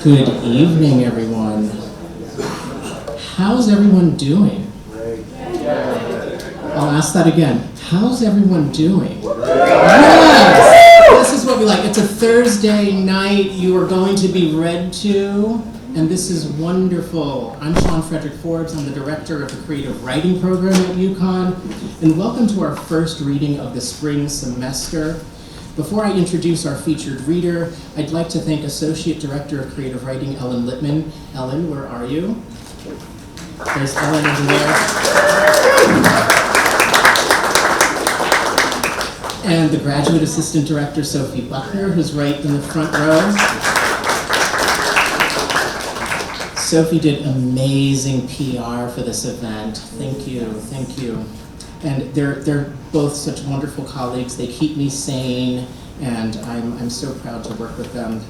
Good evening, everyone. How's everyone doing? I'll ask that again. How's everyone doing? Yes! This is what we like. It's a Thursday night. You are going to be read to, and this is wonderful. I'm Sean Frederick Forbes. I'm the director of the Creative Writing Program at UConn, and welcome to our first reading of the spring semester. Before I introduce our featured reader, I'd like to thank Associate Director of Creative Writing, Ellen Littman. Ellen, where are you? There's Ellen over there. And the Graduate Assistant Director, Sophie Buckner, who's right in the front row. Sophie did amazing PR for this event. Thank you, thank you. And they're both such wonderful colleagues. They keep me sane, and I'm so proud to work with them.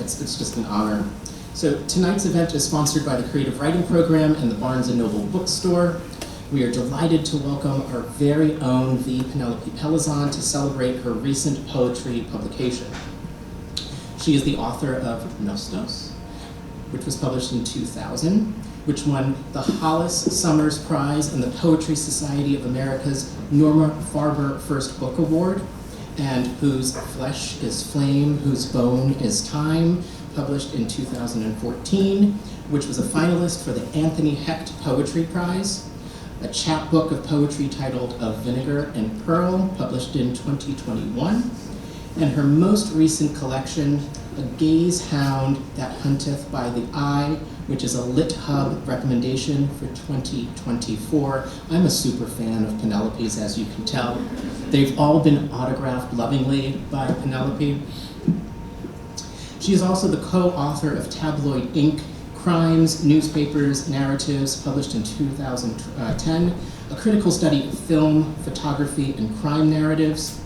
It's just an honor. So tonight's event is sponsored by the Creative Writing Program and the Barnes & Noble Bookstore. We are delighted to welcome our very own V. Penelope Pelizzon to celebrate her recent poetry publication. She is the author of Nostos, which was published in 2000, which won the Hollis Summers Prize and the Poetry Society of America's Norma Farber First Book Award, and whose Flesh is Flame, Whose Bone is Time, published in 2014, which was a finalist for the Anthony Hecht Poetry Prize, a chapbook of poetry titled Of Vinegar and Pearl, published in 2021, and her most recent collection, A Gaze Hound That Hunteth by the Eye, which is a Lit Hub recommendation for 2024. I'm a super fan of Penelope's, as you can tell. They've all been autographed lovingly by Penelope. She is also the co-author of Tabloid Inc., Crimes, Newspapers, Narratives, published in 2010, a critical study of film, photography, and crime narratives.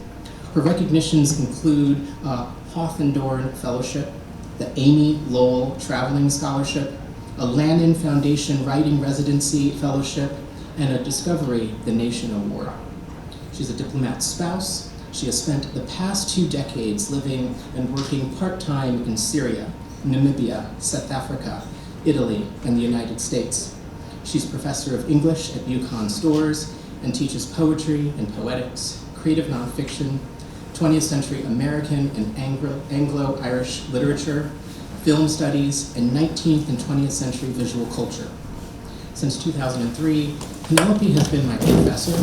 Her recognitions include Hawthorne Fellowship, the Amy Lowell Traveling Scholarship, a Lannan Foundation Writing Residency Fellowship, and a Discovery the Nation Award. She's a diplomat spouse. She has spent the past 2 decades living and working part-time in Syria, Namibia, South Africa, Italy, and the United States. She's professor of English at UConn Storrs and teaches poetry and poetics, creative nonfiction, 20th century American and Anglo-Irish literature, film studies, and 19th and 20th century visual culture. Since 2003, Penelope has been my professor,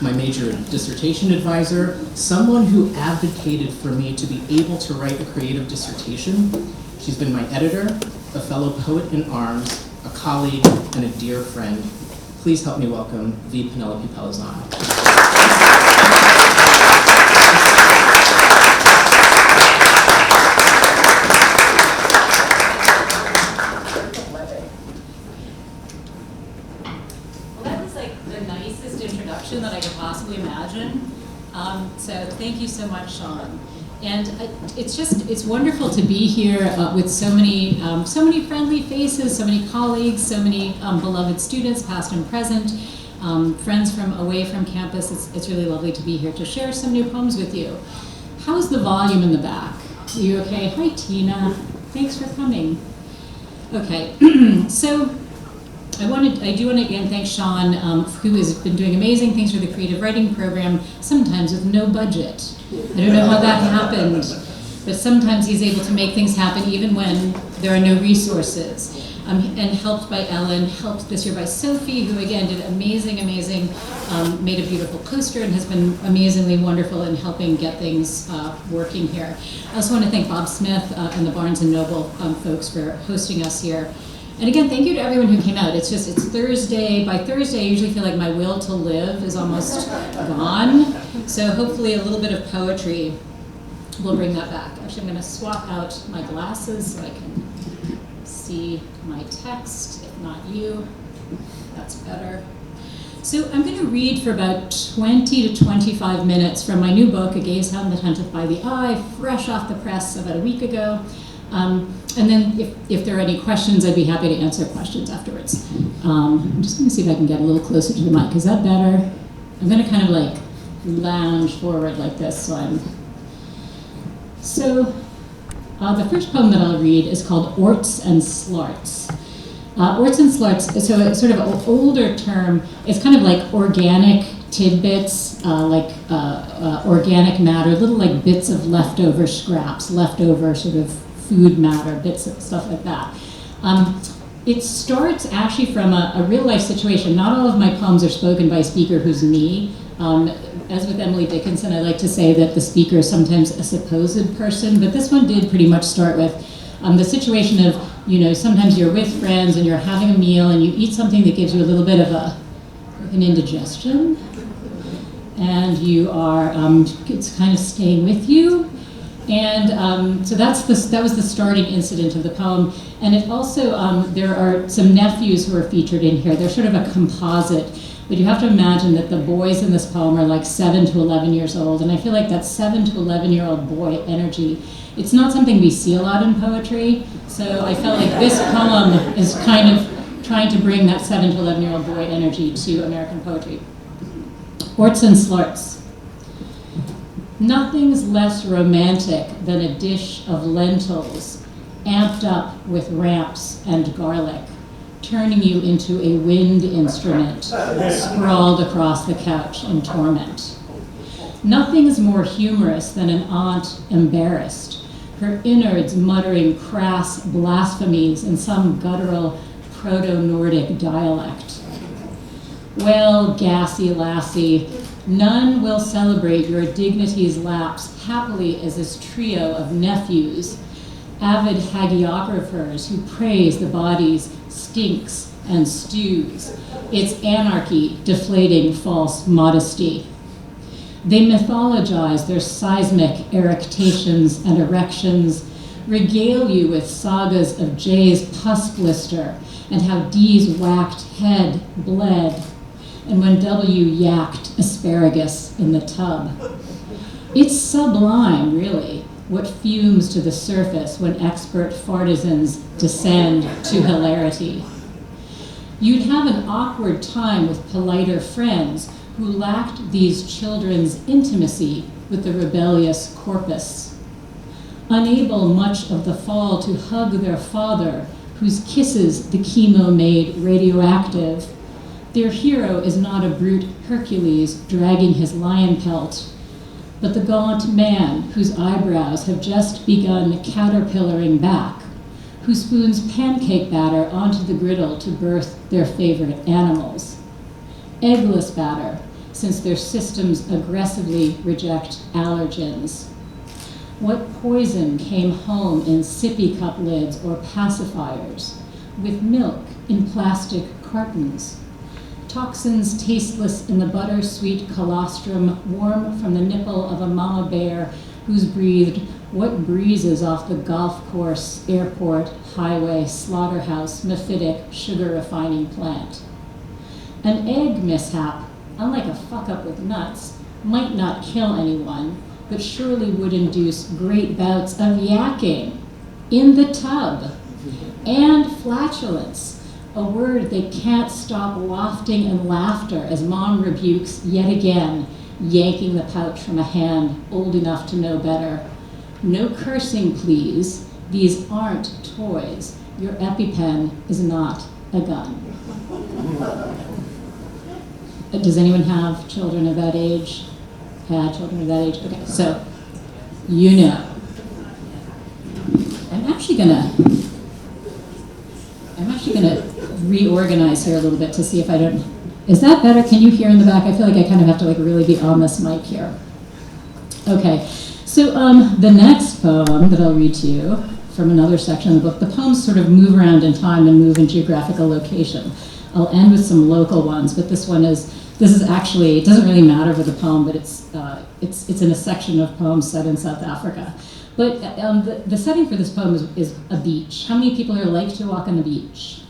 my major dissertation advisor, someone who advocated for me to be able to write a creative dissertation. She's been my editor, a fellow poet in arms, a colleague, and a dear friend. Please help me welcome V. Penelope Pelizzon. That I could possibly imagine. So thank you so much, Sean. And it's wonderful to be here with so many friendly faces, so many colleagues, so many beloved students, past and present, friends from away from campus. It's really lovely to be here to share some new poems with you. How's the volume in the back? Are you okay? Hi, Tina. Thanks for coming. Okay, so I do want to again thank Sean, who has been doing amazing things for the Creative Writing Program, sometimes with no budget. I don't know how that happened, but sometimes he's able to make things happen even when there are no resources. And helped by Ellen, helped this year by Sophie, who again did amazing, made a beautiful poster and has been amazingly wonderful in helping get things working here. I also want to thank Bob Smith and the Barnes & Noble folks for hosting us here. And again, thank you to everyone who came out. It's Thursday. By Thursday, I usually feel like my will to live is almost gone. So hopefully a little bit of poetry will bring that back. Actually, I'm going to swap out my glasses so I can see my text, if not you. That's better. So I'm going to read for about 20 to 25 minutes from my new book, A Gaze Hound That Hunteth by the Eye, fresh off the press about a week ago. And then if there are any questions, I'd be happy to answer questions afterwards. I'm just going to see if I can get a little closer to the mic. Is that better? I'm going to kind of like lounge forward like this. So The first poem that I'll read is called Orts and Slarts. Orts and Slarts, so it's sort of an older term. It's kind of like organic tidbits, organic matter, little like bits of leftover scraps, leftover sort of food matter, bits of stuff like that. It starts actually from a real life situation. Not all of my poems are spoken by a speaker who's me. As with Emily Dickinson, I like to say that the speaker is sometimes a supposed person, but this one did pretty much start with the situation of, sometimes you're with friends and you're having a meal and you eat something that gives you a little bit of an indigestion, and you are, it's kind of staying with you. And so that was the starting incident of the poem. And it also, there are some nephews who are featured in here. They're sort of a composite. But you have to imagine that the boys in this poem are like 7 to 11 years old. And I feel like that 7 to 11-year-old boy energy, it's not something we see a lot in poetry. So I felt like this poem is kind of trying to bring that 7 to 11-year-old boy energy to American poetry. Orts and Slarts. Nothing's less romantic than a dish of lentils amped up with ramps and garlic, turning you into a wind instrument sprawled across the couch in torment. Nothing's more humorous than an aunt embarrassed, her innards muttering crass blasphemies in some guttural Proto-Nordic dialect. Well, gassy lassie, none will celebrate your dignity's lapse happily as this trio of nephews, avid hagiographers who praise the body's stinks and stews, its anarchy deflating false modesty. They mythologize their seismic erectations and erections, regale you with sagas of J's pus blister and how D's whacked head bled, and when W yacked asparagus in the tub. It's sublime, really, what fumes to the surface when expert fartisans descend to hilarity. You'd have an awkward time with politer friends who lacked these children's intimacy with the rebellious corpus. Unable much of the fall to hug their father, whose kisses the chemo made radioactive, their hero is not a brute Hercules dragging his lion pelt, but the gaunt man whose eyebrows have just begun caterpillaring back, who spoons pancake batter onto the griddle to birth their favorite animals. Eggless batter, since their systems aggressively reject allergens. What poison came home in sippy cup lids or pacifiers, with milk in plastic cartons? Toxins tasteless in the butter-sweet colostrum, warm from the nipple of a mama bear who's breathed what breezes off the golf course, airport, highway, slaughterhouse, mephitic sugar refining plant. An egg mishap, unlike a fuck-up with nuts, might not kill anyone, but surely would induce great bouts of yakking in the tub and flatulence, a word they can't stop wafting in laughter as mom rebukes yet again, yanking the pouch from a hand old enough to know better. No cursing, please. These aren't toys. Your EpiPen is not a gun. Does anyone have children of that age? Had children of that age? Okay, so, I'm actually gonna reorganize here a little bit to see if I don't, is that better? Can you hear in the back? I feel like I kind of have to like really be on this mic here. Okay, so the next poem that I'll read to you from another section of the book, the poems sort of move around in time and move in geographical location. I'll end with some local ones, but this is actually, it doesn't really matter for the poem, but it's in a section of poems set in South Africa. But the setting for this poem is a beach. How many people here like to walk on the beach?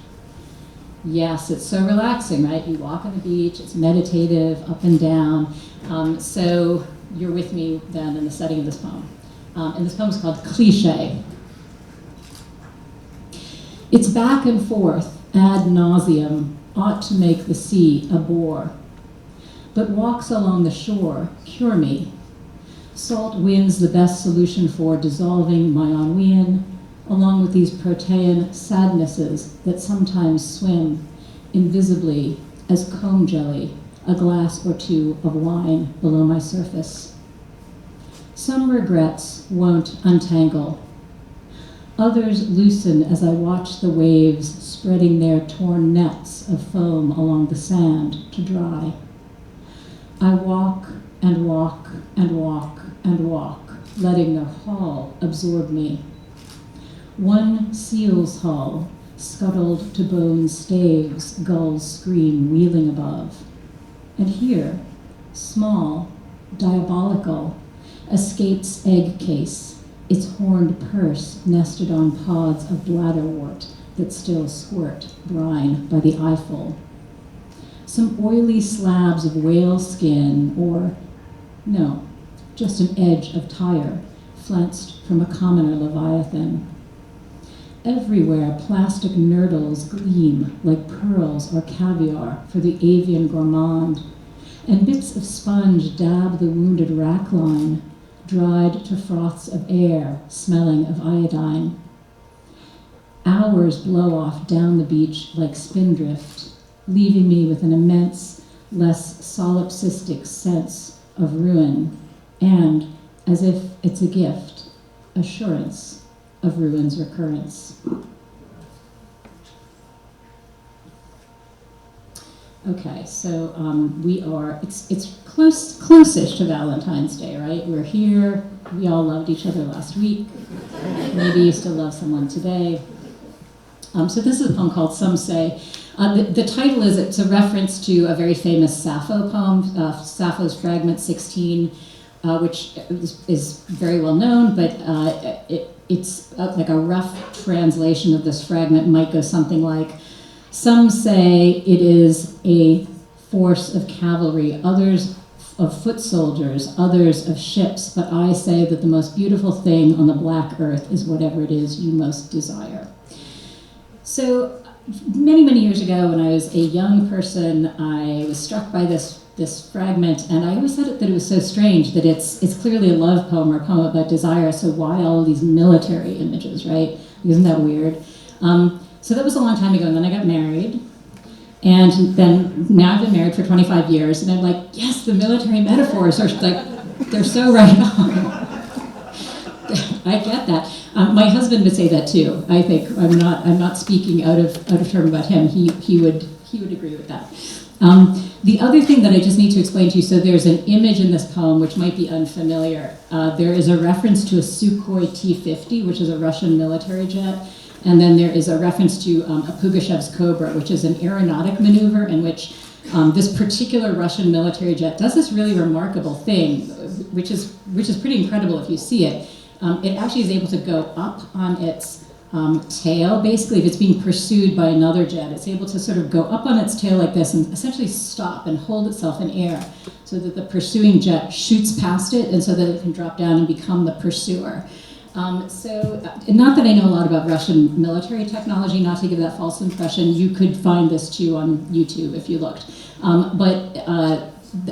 Yes, it's so relaxing, right? You walk on the beach, it's meditative, up and down. So you're with me then in the setting of this poem. And this poem is called Cliché. Its back and forth, ad nauseum, ought to make the sea a bore. But walks along the shore cure me. Salt wins the best solution for dissolving my ennui in, along with these protean sadnesses that sometimes swim invisibly as comb jelly, a glass or two of wine below my surface. Some regrets won't untangle. Others loosen as I watch the waves spreading their torn nets of foam along the sand to dry. I walk and walk and walk and walk, letting their hull absorb me. One seal's hull, scuttled to bone staves, gulls scream wheeling above. And here, small, diabolical, a skate's egg case, its horned purse nested on pods of bladderwort that still squirt brine by the eyeful. Some oily slabs of whale skin, or no, just an edge of tire, flanced from a commoner leviathan. Everywhere, plastic nurdles gleam like pearls or caviar for the avian gourmand, and bits of sponge dab the wounded rackline, dried to froths of air, smelling of iodine. Hours blow off down the beach like spindrift, leaving me with an immense, less solipsistic sense of ruin, and, as if it's a gift, assurance of ruin's recurrence. Okay, so we are, it's close-ish to Valentine's Day, right? We're here, we all loved each other last week, maybe you still love someone today. So this is a poem called Some Say. The title is, it's a reference to a very famous Sappho poem, Sappho's Fragment 16, which is very well known, but it's like a rough translation of this fragment might go something like, some say it is a force of cavalry, others of foot soldiers, others of ships, but I say that the most beautiful thing on the black earth is whatever it is you most desire. So many, many years ago when I was a young person, I was struck by this fragment, and I always thought that it was so strange that it's clearly a love poem or a poem about desire, so why all these military images, right? Isn't that weird? So that was a long time ago, and then I got married, and then now I've been married for 25 years, and I'm like, yes, the military metaphors are like, they're so right on. I get that. My husband would say that too. I think I'm not speaking out of term about him. He would agree with that. The other thing that I just need to explain to you, so there's an image in this poem which might be unfamiliar. There is a reference to a Sukhoi T-50, which is a Russian military jet, and then there is a reference to a Pugachev's Cobra, which is an aeronautic maneuver in which this particular Russian military jet does this really remarkable thing, which is pretty incredible if you see it. It actually is able to go up on its tail. Basically, if it's being pursued by another jet, it's able to sort of go up on its tail like this and essentially stop and hold itself in air so that the pursuing jet shoots past it and so that it can drop down and become the pursuer. So, not that I know a lot about Russian military technology, not to give that false impression. You could find this too on YouTube if you looked. But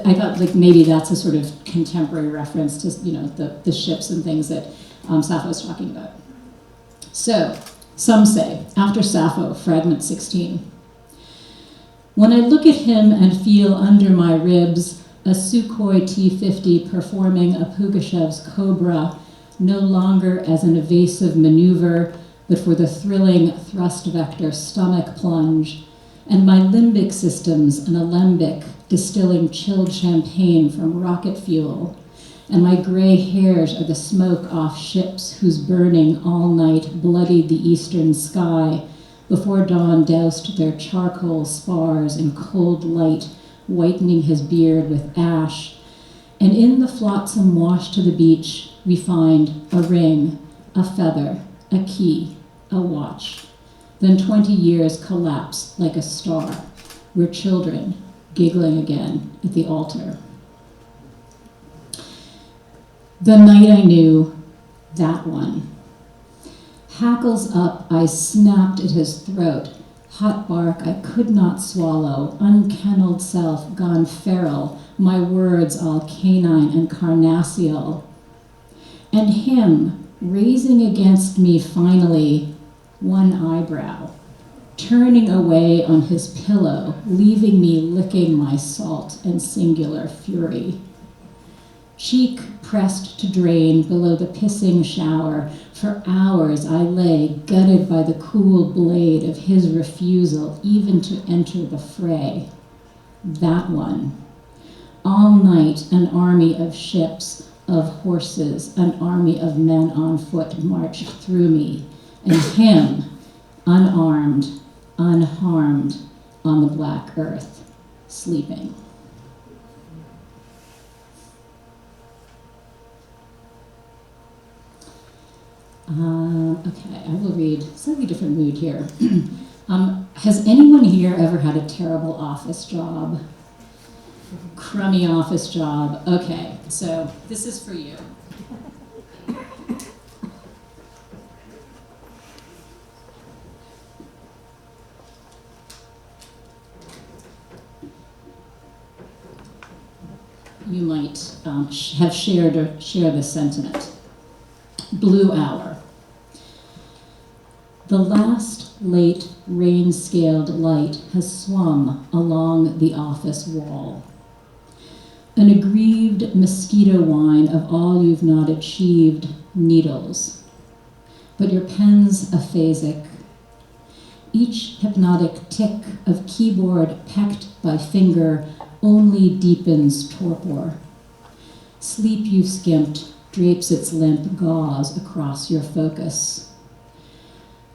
I thought like maybe that's a sort of contemporary reference to the ships and things that Sappho was talking about. So, some say, after Sappho, fragment 16. When I look at him and feel under my ribs a Sukhoi T-50 performing a Pugachev's Cobra, no longer as an evasive maneuver, but for the thrilling thrust vector stomach plunge, and my limbic system's an alembic distilling chilled champagne from rocket fuel, and my gray hairs are the smoke off ships whose burning all night bloodied the eastern sky before dawn doused their charcoal spars in cold light, whitening his beard with ash. And in the flotsam wash to the beach, we find a ring, a feather, a key, a watch. Then 20 years collapse like a star. We're children, giggling again at the altar. The night I knew, that one. Hackles up, I snapped at his throat. Hot bark I could not swallow, unkennelled self gone feral, my words all canine and carnassial. and him raising against me finally one eyebrow, turning away on his pillow, leaving me licking my salt and singular fury. Cheek pressed to drain below the pissing shower, for hours I lay gutted by the cool blade of his refusal even to enter the fray. That one. All night an army of ships, of horses, an army of men on foot marched through me, and him, unarmed, unharmed, on the black earth, sleeping. Okay, I will read slightly different mood here. Has anyone here ever had a terrible office job? Crummy office job. Okay, so this is for you. You might have share this sentiment. Blue hour. The last late rain-scaled light has swung along the office wall. An aggrieved mosquito whine of all you've not achieved needles. But your pen's aphasic. Each hypnotic tick of keyboard pecked by finger only deepens torpor. Sleep you've skimped drapes its limp gauze across your focus.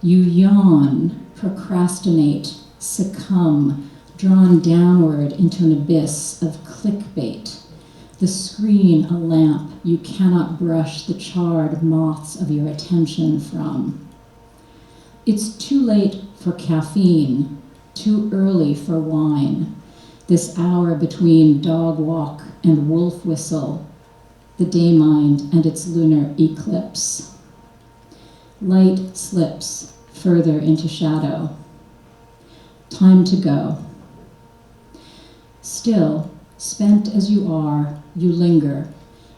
You yawn, procrastinate, succumb, drawn downward into an abyss of clickbait. The screen a lamp you cannot brush the charred moths of your attention from. It's too late for caffeine, too early for wine. This hour between dog walk and wolf whistle, the day mind and its lunar eclipse. Light slips further into shadow. Time to go. Still, spent as you are, you linger,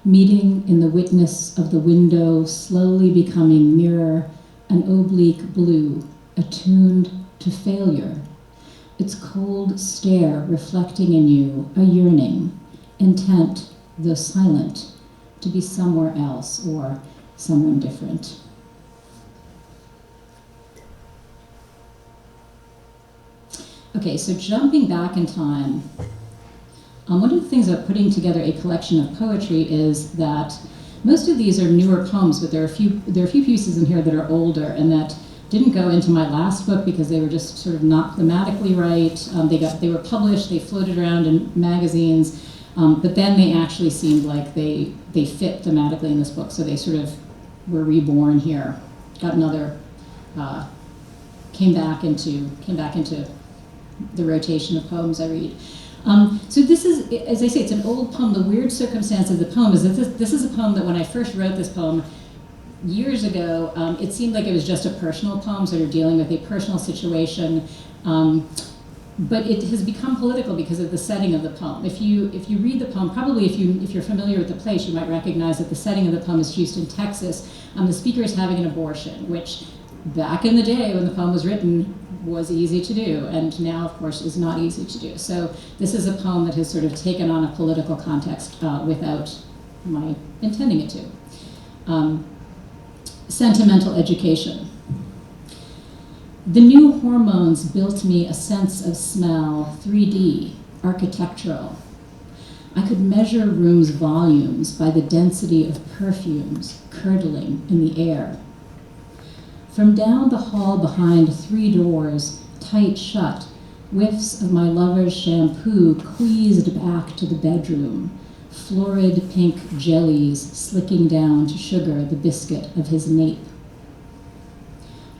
meeting in the witness of the window, slowly becoming mirror, an oblique blue, attuned to failure. Its cold stare reflecting in you a yearning, intent, though silent, to be somewhere else or someone different. Okay, so jumping back in time, one of the things about putting together a collection of poetry is that most of these are newer poems, but there are a few pieces in here that are older and that didn't go into my last book because they were just sort of not thematically right. They were published, they floated around in magazines, but then they actually seemed like they fit thematically in this book, so they sort of were reborn here. Got another, came back into the rotation of poems I read. So this is, as I say, it's an old poem. The weird circumstance of the poem is that this is a poem that when I first wrote this poem years ago, it seemed like it was just a personal poem, sort of dealing with a personal situation. But it has become political because of the setting of the poem. If you read the poem, probably if you're familiar with the place, you might recognize that the setting of the poem is Houston, Texas. The speaker is having an abortion, which back in the day when the poem was written was easy to do, and now, of course, is not easy to do. So this is a poem that has sort of taken on a political context without my intending it to. Sentimental education. The new hormones built me a sense of smell, 3D, architectural. I could measure rooms' volumes by the density of perfumes curdling in the air. From down the hall behind 3 doors, tight shut, whiffs of my lover's shampoo queezed back to the bedroom, florid pink jellies slicking down to sugar the biscuit of his nape.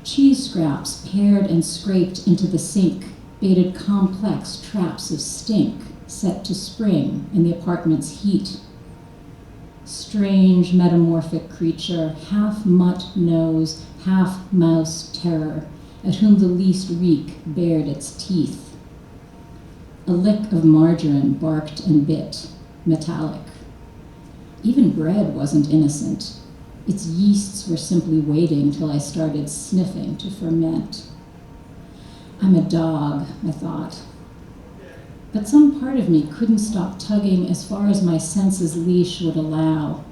Cheese scraps pared and scraped into the sink baited complex traps of stink set to spring in the apartment's heat. Strange metamorphic creature, half mutt nose, half mouse terror, at whom the least reek bared its teeth. A lick of margarine barked and bit, metallic. Even bread wasn't innocent. Its yeasts were simply waiting till I started sniffing to ferment. I'm a dog, I thought. But some part of me couldn't stop tugging as far as my senses' leash would allow,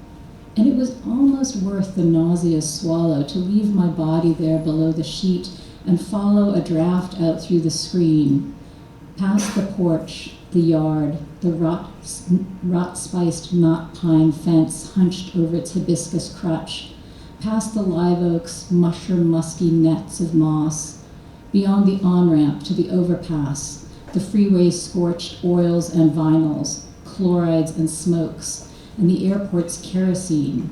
and it was almost worth the nauseous swallow to leave my body there below the sheet and follow a draft out through the screen, past the porch, the yard, the rot-spiced knot pine fence hunched over its hibiscus crutch, past the live oak's mushroom musky nets of moss, beyond the on-ramp to the overpass, the freeway's scorched oils and vinyls, chlorides and smokes, and the airport's kerosene,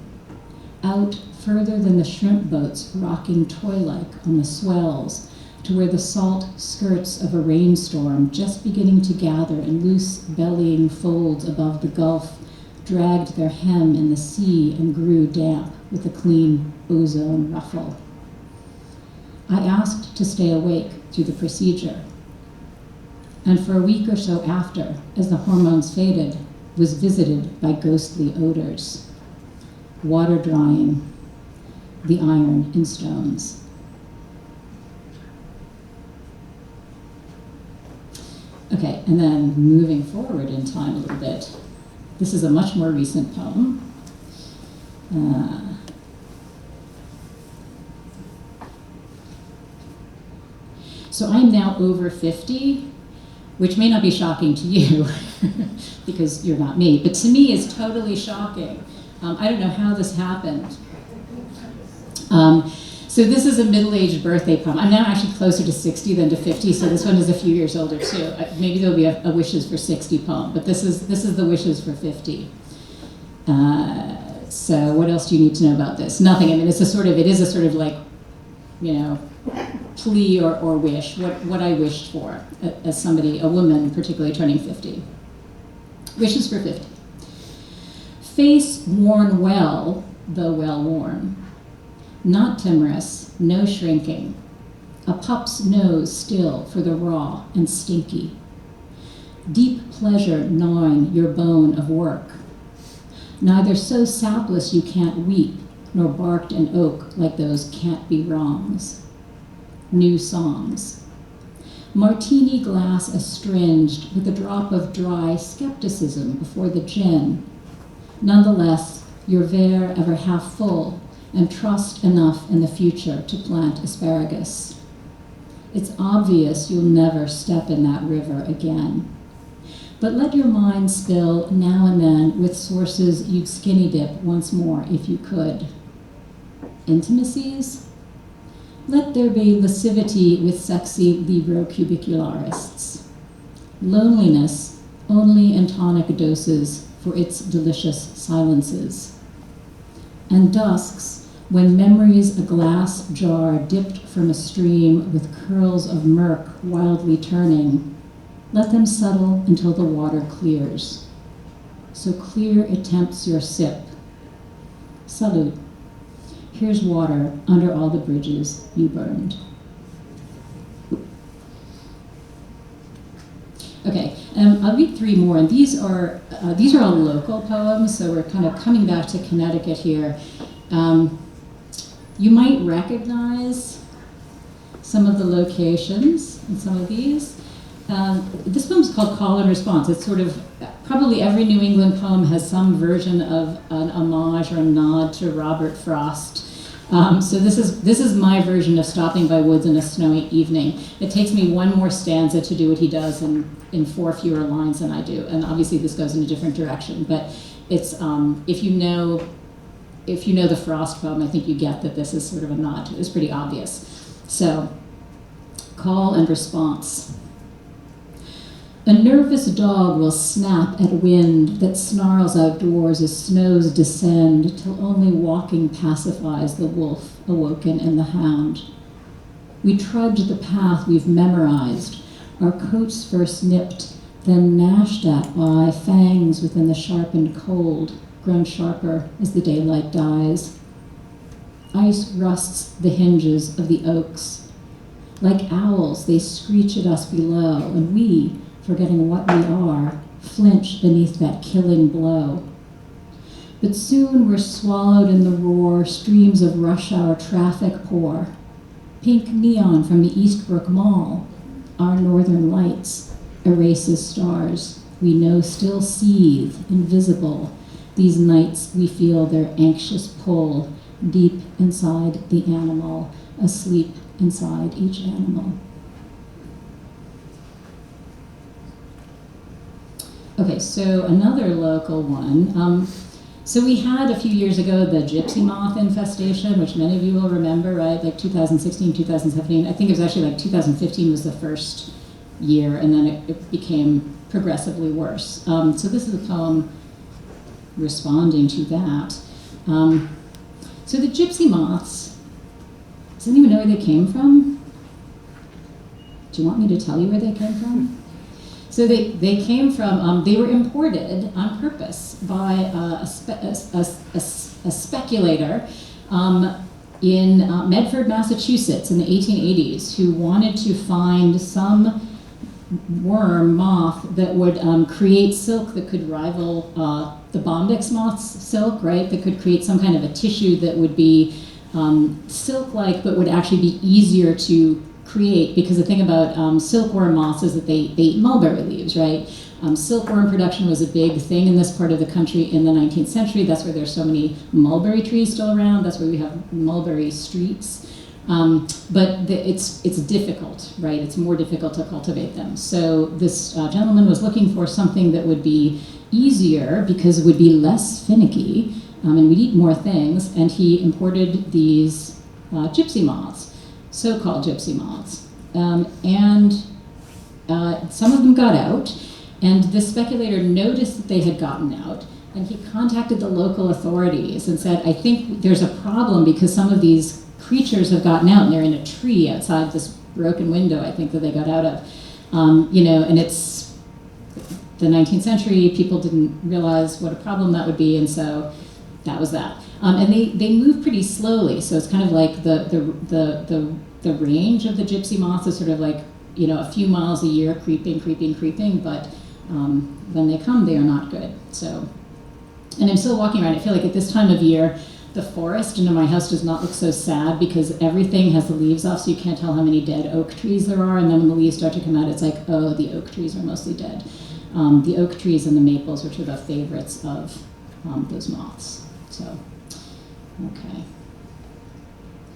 out further than the shrimp boats rocking toy-like on the swells, to where the salt skirts of a rainstorm, just beginning to gather in loose bellying folds above the Gulf, dragged their hem in the sea and grew damp with a clean ozone ruffle. I asked to stay awake through the procedure, and for a week or so after, as the hormones faded, was visited by ghostly odors, water drying, the iron in stones. Okay, and then moving forward in time a little bit, this is a much more recent poem. So I'm now over 50, which may not be shocking to you, because you're not me, but to me is totally shocking. I don't know how this happened. So this is a middle-aged birthday poem. I'm now actually closer to 60 than to 50, so this one is a few years older too. Maybe there'll be a wishes for 60 poem, but this is the wishes for 50. So what else do you need to know about this? Nothing. I mean, it is a sort of like, you know, plea or wish, what I wished for as somebody, a woman particularly turning 50. Wishes for 50. Face worn well, though well worn. Not timorous, no shrinking. A pup's nose still for the raw and stinky. Deep pleasure gnawing your bone of work. Neither so sapless you can't weep, nor barked an oak like those can't be wrongs. New songs. Martini glass astringed with a drop of dry skepticism before the gin. Nonetheless, your verre ever half full, and trust enough in the future to plant asparagus. It's obvious you'll never step in that river again. But let your mind spill now and then with sources you'd skinny dip once more if you could. Intimacies? Let there be lascivity with sexy libro-cubicularists. Loneliness only in tonic doses for its delicious silences. And dusks, when memory's a glass jar dipped from a stream with curls of murk wildly turning, let them settle until the water clears. So clear it tempts your sip. Salute. Here's water under all the bridges you burned. Okay, I'll read three more, and these are all local poems, so we're kind of coming back to Connecticut here. You might recognize some of the locations in some of these. This poem's called Call and Response. It's sort of, probably every New England poem has some version of an homage or a nod to Robert Frost. So this is my version of stopping by woods on a snowy evening. It takes me one more stanza to do what he does in 4 fewer lines than I do. And obviously this goes in a different direction, but it's, if you know the Frost poem, I think you get that this is sort of a nod to it. It's pretty obvious. So, Call and Response. A nervous dog will snap at wind that snarls outdoors as snows descend, till only walking pacifies the wolf awoken in the hound. We trudge the path we've memorized, our coats first nipped, then gnashed at by fangs within the sharpened cold, grown sharper as the daylight dies. Ice rusts the hinges of the oaks. Like owls, they screech at us below, and we, forgetting what we are, flinch beneath that killing blow. but soon we're swallowed in the roar, streams of rush hour traffic pour. Pink neon from the Eastbrook Mall, our northern lights, erases stars we know still seethe, invisible. These nights we feel their anxious pull, deep inside the animal, asleep inside each animal. Okay, so another local one. So we had a few years ago the gypsy moth infestation, which many of you will remember, right? Like 2016, 2017. I think it was actually like 2015 was the first year, and then it became progressively worse. So this is a poem responding to that. So the gypsy moths, does anyone know where they came from? Do you want me to tell you where they came from? So they came from, they were imported on purpose by a speculator in Medford, Massachusetts in the 1880s who wanted to find some worm, moth, that would create silk that could rival the bombyx moth's silk, right? That could create some kind of a tissue that would be silk-like but would actually be easier to create, because the thing about silkworm moths is that they eat mulberry leaves, right? Silkworm production was a big thing in this part of the country in the 19th century. That's where there's so many mulberry trees still around. That's where we have mulberry streets. But it's difficult, right? It's more difficult to cultivate them. So this gentleman was looking for something that would be easier because it would be less finicky and we'd eat more things. And he imported these gypsy moths. So-called gypsy moths. Some of them got out, and the speculator noticed that they had gotten out, and he contacted the local authorities and said, I think there's a problem because some of these creatures have gotten out, and they're in a tree outside this broken window, I think, that they got out of. And it's the 19th century, people didn't realize what a problem that would be, and so that was that. And they move pretty slowly, so it's kind of like the range of the gypsy moths is sort of like, a few miles a year, creeping, but when they come, they are not good. So, and I'm still walking around. I feel like at this time of year, the forest under my house does not look so sad because everything has the leaves off, so you can't tell how many dead oak trees there are, and then when the leaves start to come out, it's like, oh, the oak trees are mostly dead. The oak trees and the maples, which are the favorites of those moths. So, okay.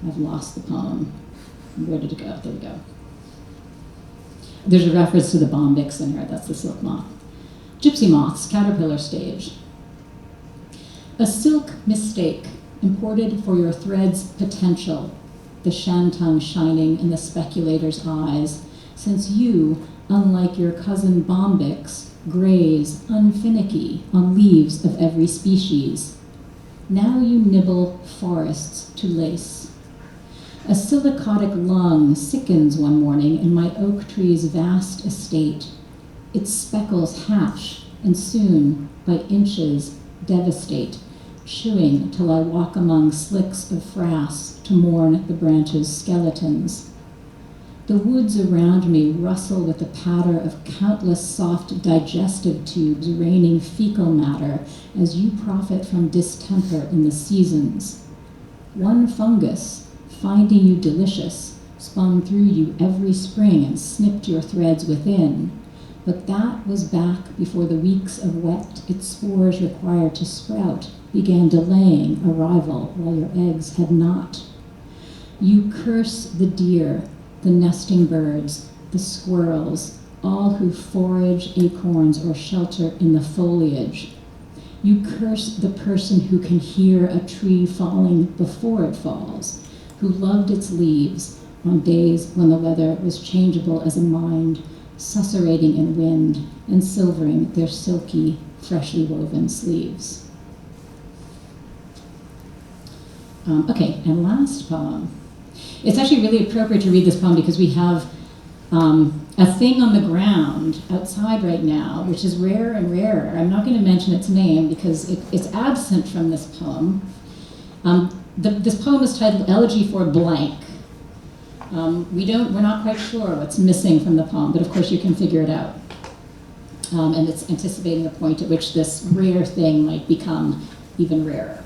I've lost the poem. Where did it go? There we go. There's a reference to the bombyx in here. That's the silk moth. Gypsy moths, caterpillar stage. A silk mistake, imported for your thread's potential, the shantung shining in the speculator's eyes, since you, unlike your cousin bombyx, graze unfinicky on leaves of every species. Now you nibble forests to lace. A silicotic lung sickens one morning in my oak tree's vast estate. Its speckles hatch and soon, by inches, devastate, chewing till I walk among slicks of frass to mourn the branches' skeletons. The woods around me rustle with the patter of countless soft digestive tubes raining fecal matter as you profit from distemper in the seasons. One fungus, finding you delicious, spun through you every spring and snipped your threads within. But that was back before the weeks of wet its spores required to sprout began delaying arrival while your eggs had not. You curse the deer, the nesting birds, the squirrels, all who forage acorns or shelter in the foliage. You curse the person who can hear a tree falling before it falls, who loved its leaves on days when the weather was changeable as a mind, susurrating in wind and silvering their silky, freshly woven sleeves. Okay, and last poem. It's actually really appropriate to read this poem because we have a thing on the ground outside right now, which is rarer and rarer. I'm not going to mention its name because it's absent from this poem. This poem is titled Elegy for Blank. We're not quite sure what's missing from the poem, but of course you can figure it out. And it's anticipating the point at which this rare thing might become even rarer.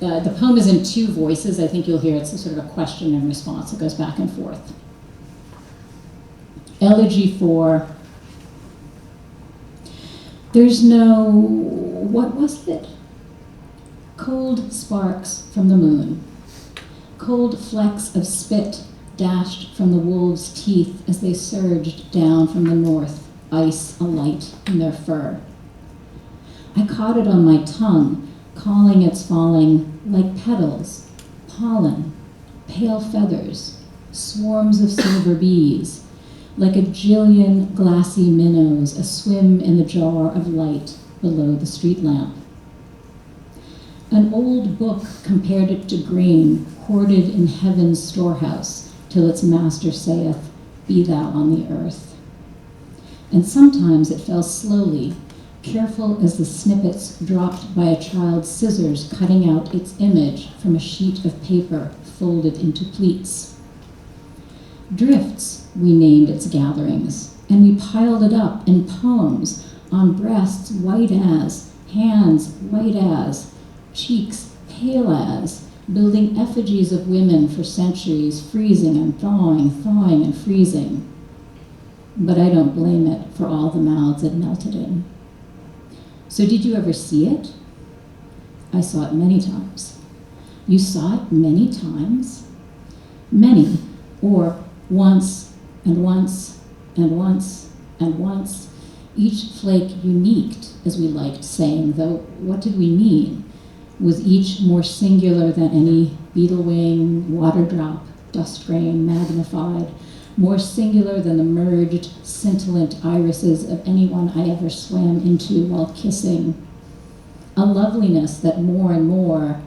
The poem is in two voices. I think you'll hear it's a sort of a question and response. It goes back and forth. Elegy for, there's no, what was it? Cold sparks from the moon. Cold flecks of spit dashed from the wolves' teeth as they surged down from the north, ice alight in their fur. I caught it on my tongue, calling its falling like petals, pollen, pale feathers, swarms of silver bees, like a jillion glassy minnows aswim in the jar of light below the street lamp. An old book compared it to grain hoarded in heaven's storehouse till its master saith, be thou on the earth. And sometimes it fell slowly, careful as the snippets dropped by a child's scissors cutting out its image from a sheet of paper folded into pleats. Drifts, we named its gatherings, and we piled it up in poems on breasts white as, hands white as, cheeks pale as, building effigies of women for centuries, freezing and thawing, thawing and freezing. But I don't blame it for all the mouths it melted in. So did you ever see it? I saw it many times. You saw it many times? Many, or once and once and once and once, each flake uniqued, as we liked saying, though what did we mean? Was each more singular than any beetle wing, water drop, dust grain magnified, more singular than the merged, scintillant irises of anyone I ever swam into while kissing. A loveliness that more and more,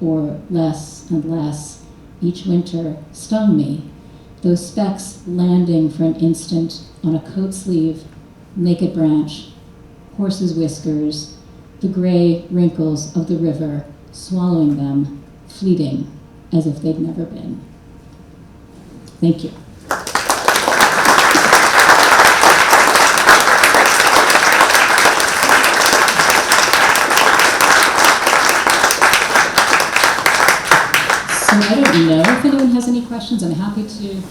or less and less, each winter stung me, those specks landing for an instant on a coat sleeve, naked branch, horse's whiskers, the gray wrinkles of the river, swallowing them, fleeting, as if they'd never been. Thank you. So I don't know if anyone has any questions. I'm happy to.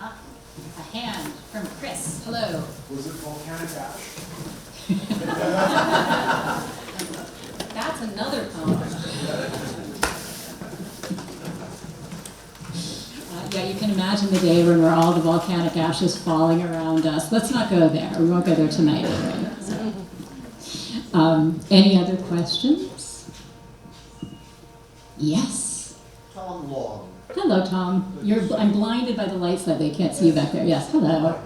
A hand from Chris. Hello. Was it volcanic ash? That's another poem. Yeah, you can imagine the day when we're all the volcanic ashes falling around us. Let's not go there. We won't go there tonight anyway. So. Any other questions? Yes. Tom Long. Hello, Tom. I'm blinded by the light slightly. I can't see you back there. Yes, hello.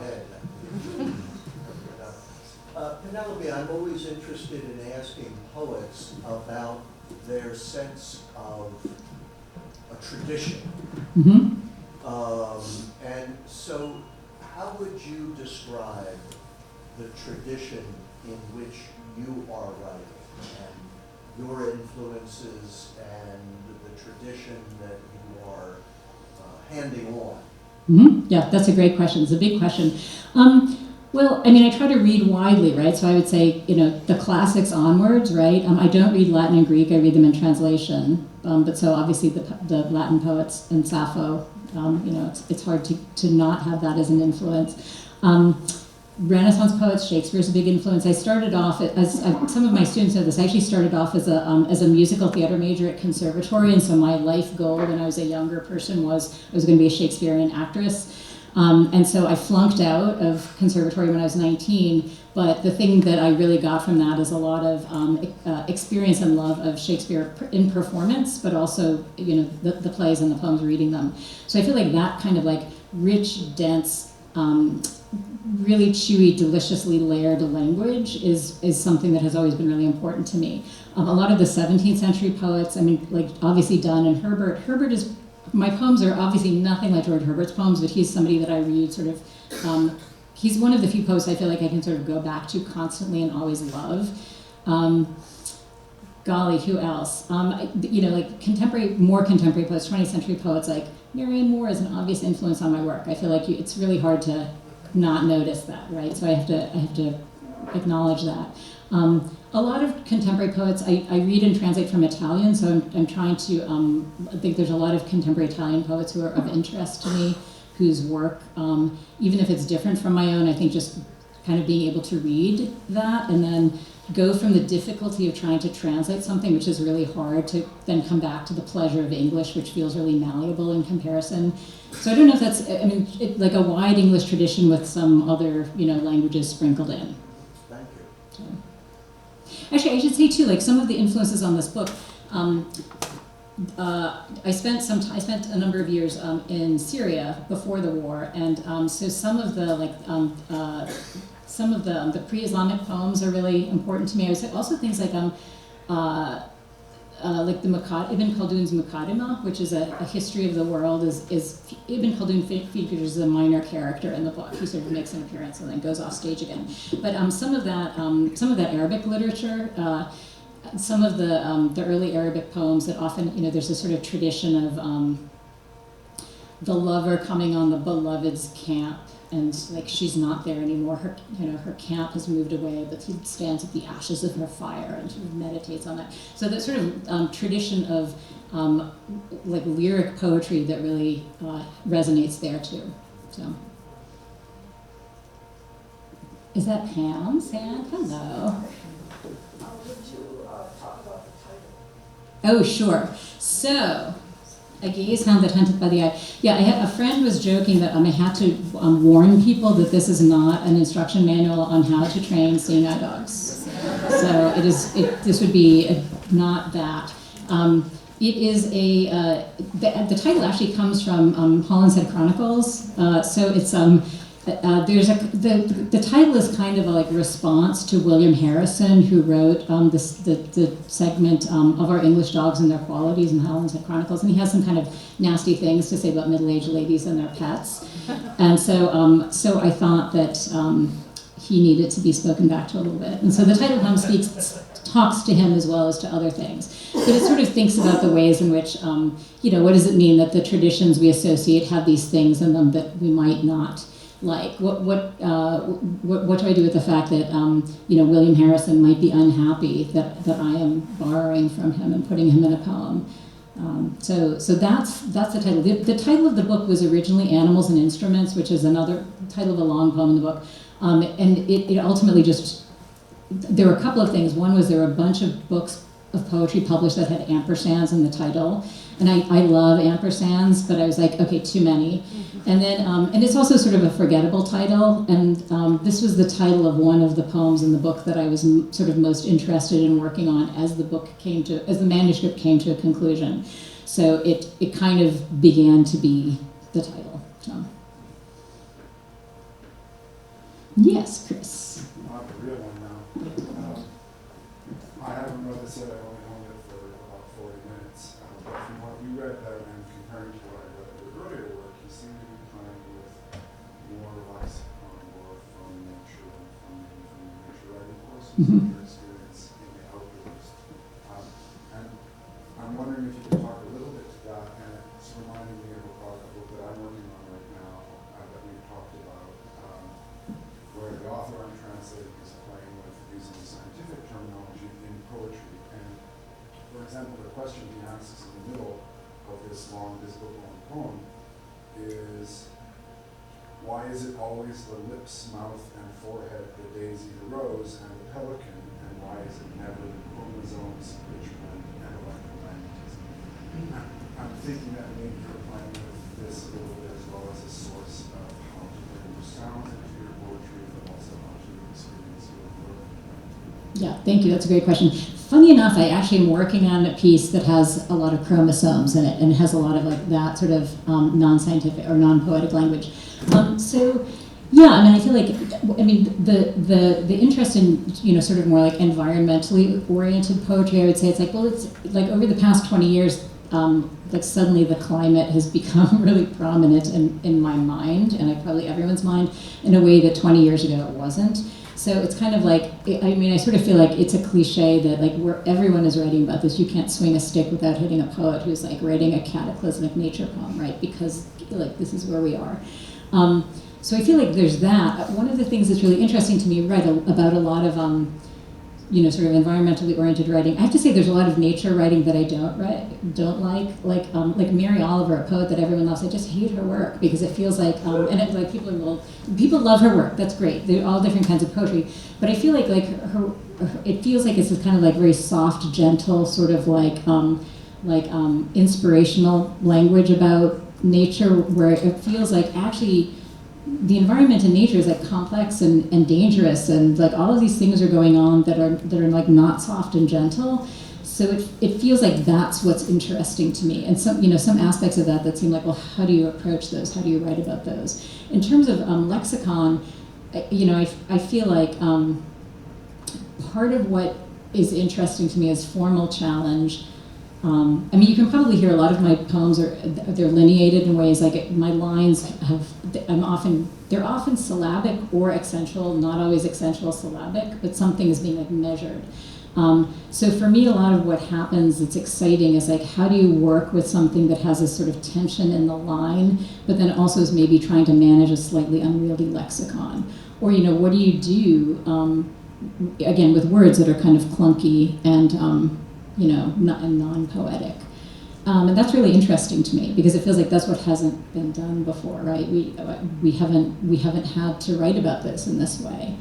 Penelope, I'm always interested in asking poets about their sense of a tradition. Mm-hmm. And so how would you describe the tradition in which you are writing and your influences and the tradition that you are handing on? Mm-hmm. Yeah, that's a great question. It's a big question. Well, I mean, I try to read widely, right? So I would say, the classics onwards, right? I don't read Latin and Greek. I read them in translation. But so obviously the Latin poets and Sappho, it's hard to not have that as an influence. Renaissance poets, Shakespeare's a big influence. I started off as some of my students know this. I actually started off as a musical theater major at conservatory, and so my life goal when I was a younger person was I was going to be a Shakespearean actress. And so I flunked out of conservatory when I was 19, but the thing that I really got from that is a lot of experience and love of Shakespeare in performance, but also, the plays and the poems, reading them. So I feel like that kind of like rich, dense, really chewy, deliciously layered language is something that has always been really important to me. A lot of the 17th century poets, I mean, like obviously Donne and Herbert. Herbert is, my poems are obviously nothing like George Herbert's poems, but he's somebody that I read sort of, he's one of the few poets I feel like I can sort of go back to constantly and always love. Golly, who else? Like more contemporary poets, 20th century poets, like Marianne Moore is an obvious influence on my work. I feel like it's really hard to not notice that, right? So I have to acknowledge that. A lot of contemporary poets, I read and translate from Italian, so I'm trying to, I think there's a lot of contemporary Italian poets who are of interest to me, whose work, even if it's different from my own, I think just kind of being able to read that and then go from the difficulty of trying to translate something, which is really hard, to then come back to the pleasure of English, which feels really malleable in comparison. So I don't know if that's, I mean, like a wide English tradition with some other, languages sprinkled in. Thank you. So. Actually, I should say too, like some of the influences on this book, I spent a number of years in Syria before the war, and so some of the pre-Islamic poems are really important to me. I would say also things like the Ibn Khaldun's Muqaddimah, which is a history of the world, is Ibn Khaldun features as a minor character in the book. He sort of makes an appearance and then goes off stage again. But some of that Arabic literature, some of the early Arabic poems that often, there's this sort of tradition of the lover coming on the beloved's camp, and like she's not there anymore. Her camp has moved away, but he stands at the ashes of her fire and sort of meditates on that. So that sort of tradition of like lyric poetry that really resonates there too. So, is that Pam's hand? Hello. Oh, sure. So, A Gaze Hound That Hunted by the Eye. Yeah, a friend was joking that I had to warn people that this is not an instruction manual on how to train seeing eye dogs. So this would be not that. It is the title actually comes from Holland's Head Chronicles. So it's the title is kind of a response to William Harrison, who wrote the segment of Our English Dogs and Their Qualities in Holland's Head Chronicles, and he has some kind of nasty things to say about middle-aged ladies and their pets, and so I thought that he needed to be spoken back to a little bit, and so the title talks to him as well as to other things, but it sort of thinks about the ways in which what does it mean that the traditions we associate have these things in them that we might not. Like, what do I do with the fact that William Harrison might be unhappy that I am borrowing from him and putting him in a poem? So that's the title. The title of the book was originally Animals and Instruments, which is another title of a long poem in the book, and it ultimately there were a couple of things. One was there were a bunch of books of poetry published that had ampersands in the title, and I love ampersands, but I was like, okay, too many. And then, and it's also sort of a forgettable title, and this was the title of one of the poems in the book that I was sort of most interested in working on as the manuscript came to a conclusion. So it kind of began to be the title. So. Yes, Chris. Not the real one now. I haven't read this yet. I only owned it for about 40 minutes. But from what you read there and comparing to what I read your earlier work, you seem to be playing with more lexicon, more from nature, from the nature writing courses, and your experience in the outdoors. And I'm wondering if you could talk a little bit to that, and it's reminding me of a book that I'm working on right now that we've talked about, where the author I'm translating is playing with using scientific terminology in poetry. And for example, the question he asks in the middle of this long, visible poem is, why is it always the lips, mouth, and forehead, the daisy, the rose, and the pelican, and why is it never the chromosomes, which blend, and electromagnetism? I'm thinking that maybe you're playing with this a little bit as well as a source of how to bring your sounds into your poetry, but also how to experience your work. Yeah, thank you. That's a great question. Funny enough, I actually am working on a piece that has a lot of chromosomes in it, and it has a lot of that sort of non-scientific or non-poetic language. So, yeah, I mean, I feel like, the interest in sort of more like environmentally oriented poetry, I would say it's like, well, it's like over the past 20 years, like suddenly the climate has become really prominent in my mind, and probably everyone's mind, in a way that 20 years ago it wasn't. So it's kind of like, I sort of feel like it's a cliche that like everyone is writing about this. You can't swing a stick without hitting a poet who's like writing a cataclysmic nature poem, right? Because like this is where we are. So I feel like there's that. One of the things that's really interesting to me, right, about a lot of sort of environmentally oriented writing. I have to say, there's a lot of nature writing that I don't like. Like Mary Oliver, a poet that everyone loves. I just hate her work because it feels like, and it's like people love her work. That's great. They're all different kinds of poetry, but I feel like her it feels like it's this kind of like very soft, gentle, sort of like inspirational language about nature, where it feels like actually the environment in nature is like complex and dangerous, and like all of these things are going on that are like not soft and gentle. So it feels like that's what's interesting to me, and some aspects of that seem like, well, how do you approach those? How do you write about those? In terms of lexicon, I feel like part of what is interesting to me is formal challenge. You can probably hear a lot of my poems they're lineated in ways like my lines they're often syllabic or accentual, not always accentual syllabic, but something is being like measured. So for me, a lot of what happens that's exciting is like, how do you work with something that has this sort of tension in the line, but then also is maybe trying to manage a slightly unwieldy lexicon? Or, what do you do, again, with words that are kind of clunky and non-poetic. And that's really interesting to me because it feels like that's what hasn't been done before, right? We haven't had to write about this in this way.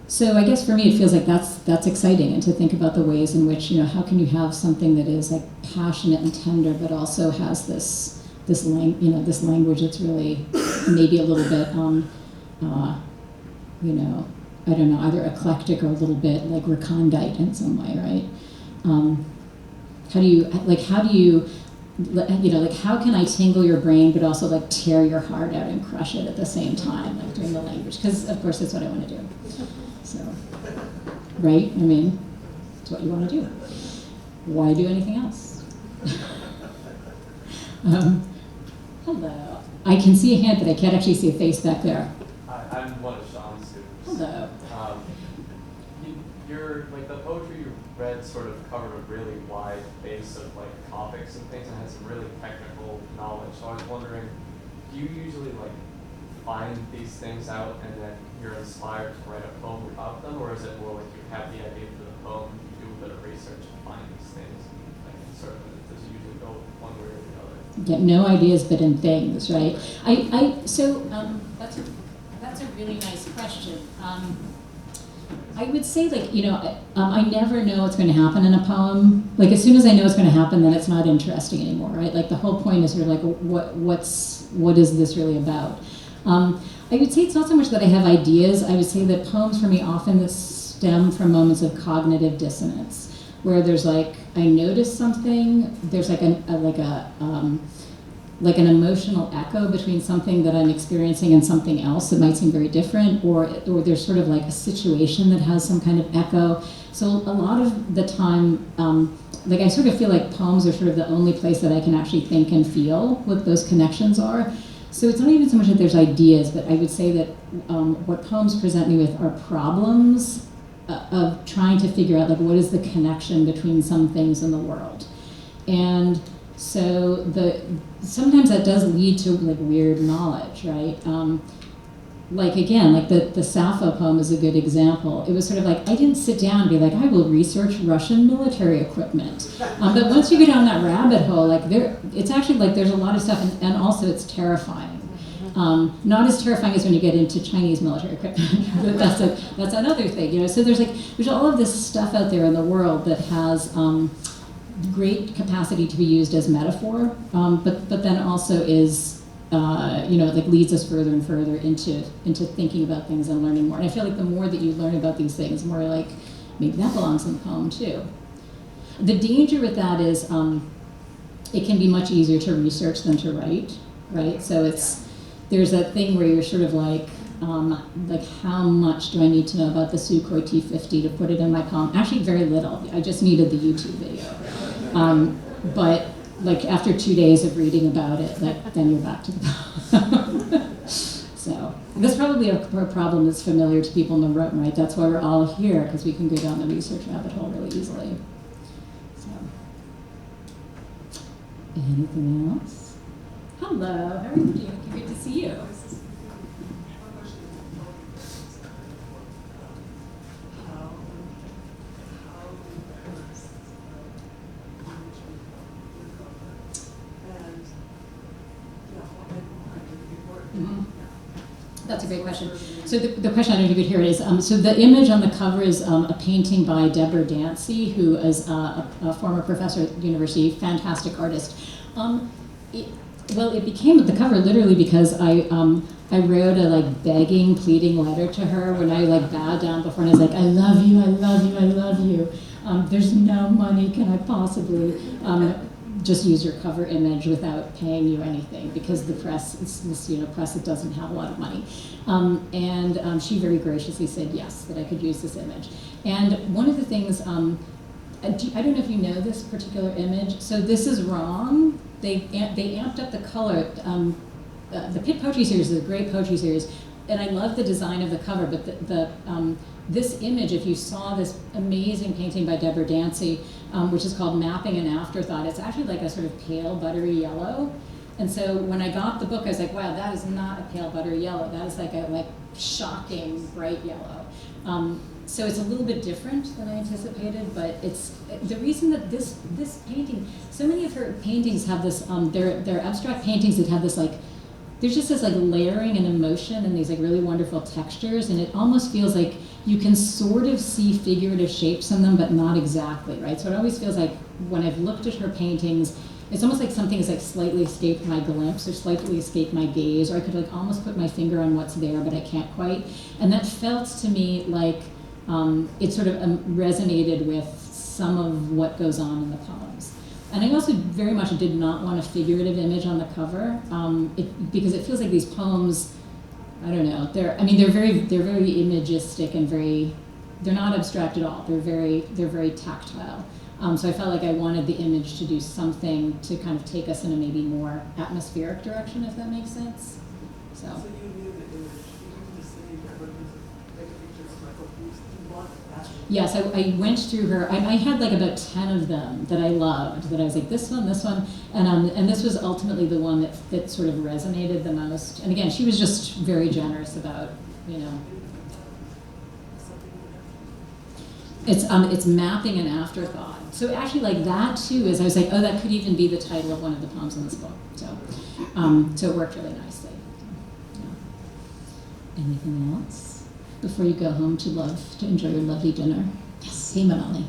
So I guess for me it feels like that's exciting, and to think about the ways in which, how can you have something that is like passionate and tender, but also has this language that's really maybe a little bit I don't know, either eclectic or a little bit like recondite in some way, right? How can I tingle your brain but also like tear your heart out and crush it at the same time, like doing the language? Because of course that's what I want to do. So, right? It's what you want to do. Why do anything else? Hello. I can see a hand, but I can't actually see a face back there. I'm one of Sean's students. Hello. The poetry you read sort of covered a really wide base of like topics and things, and had some really technical knowledge. So I was wondering, do you usually like find these things out and then you're inspired to write a poem about them, or is it more like you have the idea for the poem, you do a bit of research and find these things? Like sort of, does it usually go one way or the other? Yeah, no ideas but in things, right? That's a really nice question. I would say, I never know what's going to happen in a poem. Like, as soon as I know what's going to happen, then it's not interesting anymore, right? Like, the whole point is sort of like, what is this really about? I would say it's not so much that I have ideas. I would say that poems for me often stem from moments of cognitive dissonance, where there's like, I notice something, there's like an emotional echo between something that I'm experiencing and something else that might seem very different, or there's sort of like a situation that has some kind of echo. So a lot of the time, I sort of feel like poems are sort of the only place that I can actually think and feel what those connections are. So it's not even so much that there's ideas, but I would say that what poems present me with are problems of trying to figure out, like, what is the connection between some things in the world. And so sometimes that does lead to like weird knowledge, right? The Sappho poem is a good example. It was sort of like, I didn't sit down and be like, I will research Russian military equipment. But once you go down that rabbit hole, it's actually like there's a lot of stuff, and also it's terrifying. Not as terrifying as when you get into Chinese military equipment. But that's another thing, So there's all of this stuff out there in the world that has great capacity to be used as metaphor, but then also is, leads us further and further into thinking about things and learning more. And I feel like the more that you learn about these things, the more like, maybe that belongs in the poem too. The danger with that is it can be much easier to research than to write, right? So there's that thing where you're sort of like how much do I need to know about the Sukhoi T-50 to put it in my poem? Actually, very little. I just needed the YouTube video. But after 2 days of reading about it, then you're back to the poem. So that's probably a problem that's familiar to people in the room, right? That's why we're all here, because we can go down the research rabbit hole really easily. So, anything else? Hello, how are you doing? Great to see you. That's a great question. So the question, I don't know if you could hear it, is, so the image on the cover is a painting by Deborah Dancy, who is a former professor at the university, fantastic artist. It became the cover literally because I wrote a begging, pleading letter to her when I bowed down before, and I was like, I love you, I love you, I love you. There's no money can I possibly just use your cover image without paying you anything, because the press, it's this press that doesn't have a lot of money. She very graciously said yes, that I could use this image. And one of the things, I don't know if you know this particular image, so this is wrong. They amped up the color. The Pit Poetry series is a great poetry series, and I love the design of the cover, but this image, if you saw this amazing painting by Deborah Dancy, which is called Mapping an Afterthought, it's actually like a sort of pale buttery yellow. And so when I got the book, I was like, wow, that is not a pale buttery yellow. That is like a shocking bright yellow. So it's a little bit different than I anticipated, but it's the reason that this painting, so many of her paintings have this, they're abstract paintings that have this there's just this layering and emotion and these really wonderful textures, and it almost feels like you can sort of see figurative shapes in them, but not exactly, right? So it always feels like when I've looked at her paintings, it's almost like something has slightly escaped my glimpse or slightly escaped my gaze, or I could almost put my finger on what's there, but I can't quite. And that felt to me like it sort of resonated with some of what goes on in the poems. And I also very much did not want a figurative image on the cover, because it feels like these poems, I don't know, they're very imagistic and they're not abstract at all. They're very tactile. So I felt like I wanted the image to do something to kind of take us in a maybe more atmospheric direction, if that makes sense. So you knew the image, you knew the city, but take a picture of Michael Booth. You bought that. yes, I went through her. I had about 10 of them that I loved, that I was like, this one, and this was ultimately the one that sort of resonated the most. And again, she was just very generous about, It's Mapping an Afterthought. So actually that too is, I was like, oh, that could even be the title of one of the poems in this book. So it worked really nicely. Yeah. Anything else before you go home to enjoy your lovely dinner? Yes, hey Manali.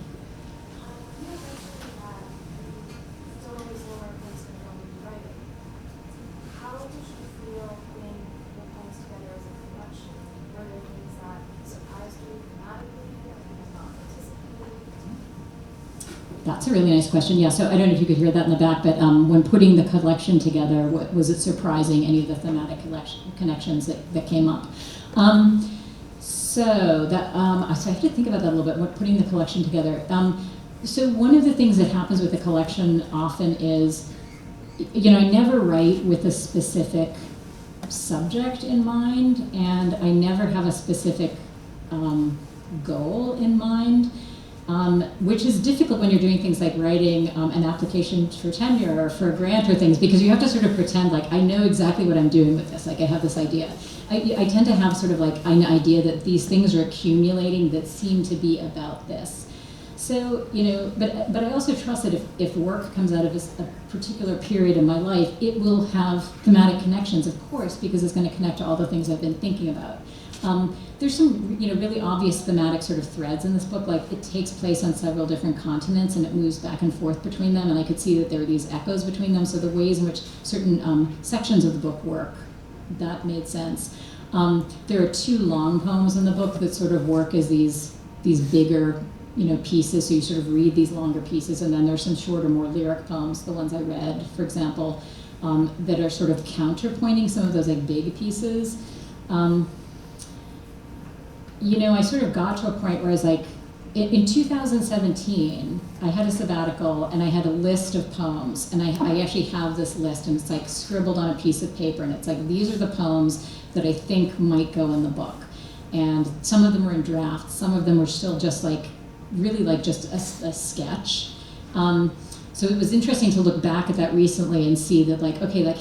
That's a really nice question. Yeah, so I don't know if you could hear that in the back, but when putting the collection together, was it surprising any of the thematic connections that came up? So I have to think about that a little bit, putting the collection together. So one of the things that happens with the collection often is, I never write with a specific subject in mind, and I never have a specific goal in mind. Which is difficult when you're doing things like writing an application for tenure or for a grant or things, because you have to sort of pretend like I know exactly what I'm doing with this, like I have this idea. I tend to have sort of an idea that these things are accumulating that seem to be about this. So, but I also trust that if work comes out of a particular period in my life, it will have thematic connections, of course, because it's going to connect to all the things I've been thinking about. There's some, really obvious thematic sort of threads in this book. Like, it takes place on several different continents, and it moves back and forth between them, and I could see that there were these echoes between them, so the ways in which certain sections of the book work, that made sense. There are 2 long poems in the book that sort of work as these bigger, pieces, so you sort of read these longer pieces, and then there's some shorter, more lyric poems, the ones I read, for example, that are sort of counterpointing some of those big pieces. I sort of got to a point where I was like, in 2017, I had a sabbatical and I had a list of poems, and I actually have this list, and it's scribbled on a piece of paper, and it's these are the poems that I think might go in the book. And some of them were in drafts, some of them were still just really just a sketch. So it was interesting to look back at that recently and see that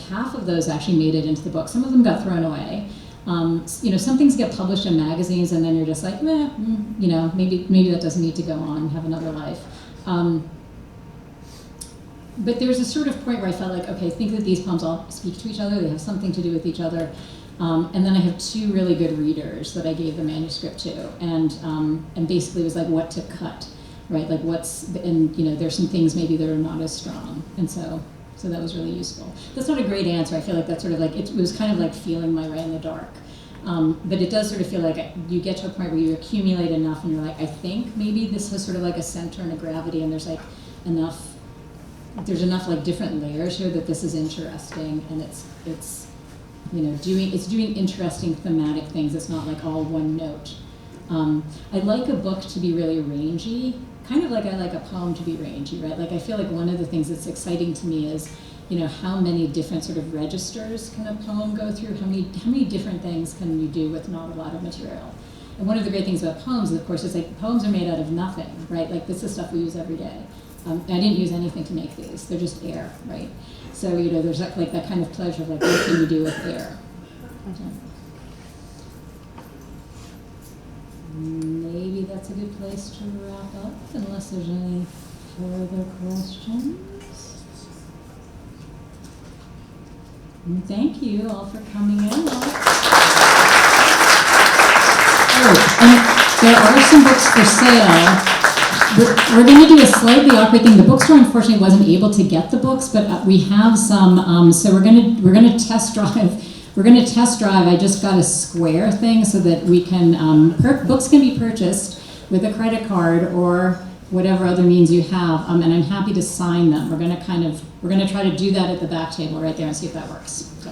half of those actually made it into the book. Some of them got thrown away. Some things get published in magazines, and then you're just like, maybe that doesn't need to go on, have another life. But there's a sort of point where I felt like, okay, I think that these poems all speak to each other, they have something to do with each other. And then I have 2 really good readers that I gave the manuscript to, and basically it was like what to cut, right? Like and you know, there's some things maybe that are not as strong, and so that was really useful. That's not a great answer. I feel like that's sort of like, it was kind of like feeling my way in the dark. But it does sort of feel like you get to a point where you accumulate enough and you're like, I think maybe this has sort of like a center and a gravity, and there's like there's enough like different layers here that this is interesting, and it's you know, doing interesting thematic things. It's not like all one note. I like a book to be really rangy, kind of like I like a poem to be rangy, right? Like I feel like one of the things that's exciting to me is, you know, how many different sort of registers can a poem go through? How many different things can you do with not a lot of material? And one of the great things about poems, of course, is like poems are made out of nothing, right? Like this is stuff we use every day. I didn't use anything to make these. They're just air, right? So, you know, there's like that kind of pleasure of like, what can you do with air? Maybe that's a good place to wrap up, unless there's any further questions. And thank you all for coming in. Oh, and there are some books for sale. We're going to do a slightly awkward thing. The bookstore unfortunately wasn't able to get the books, but we have some. So we're going to test drive. We're going to test drive. I just got a Square thing so that we can books can be purchased with a credit card or whatever other means you have, and I'm happy to sign them. We're going to try to do that at the back table right there and see if that works. So.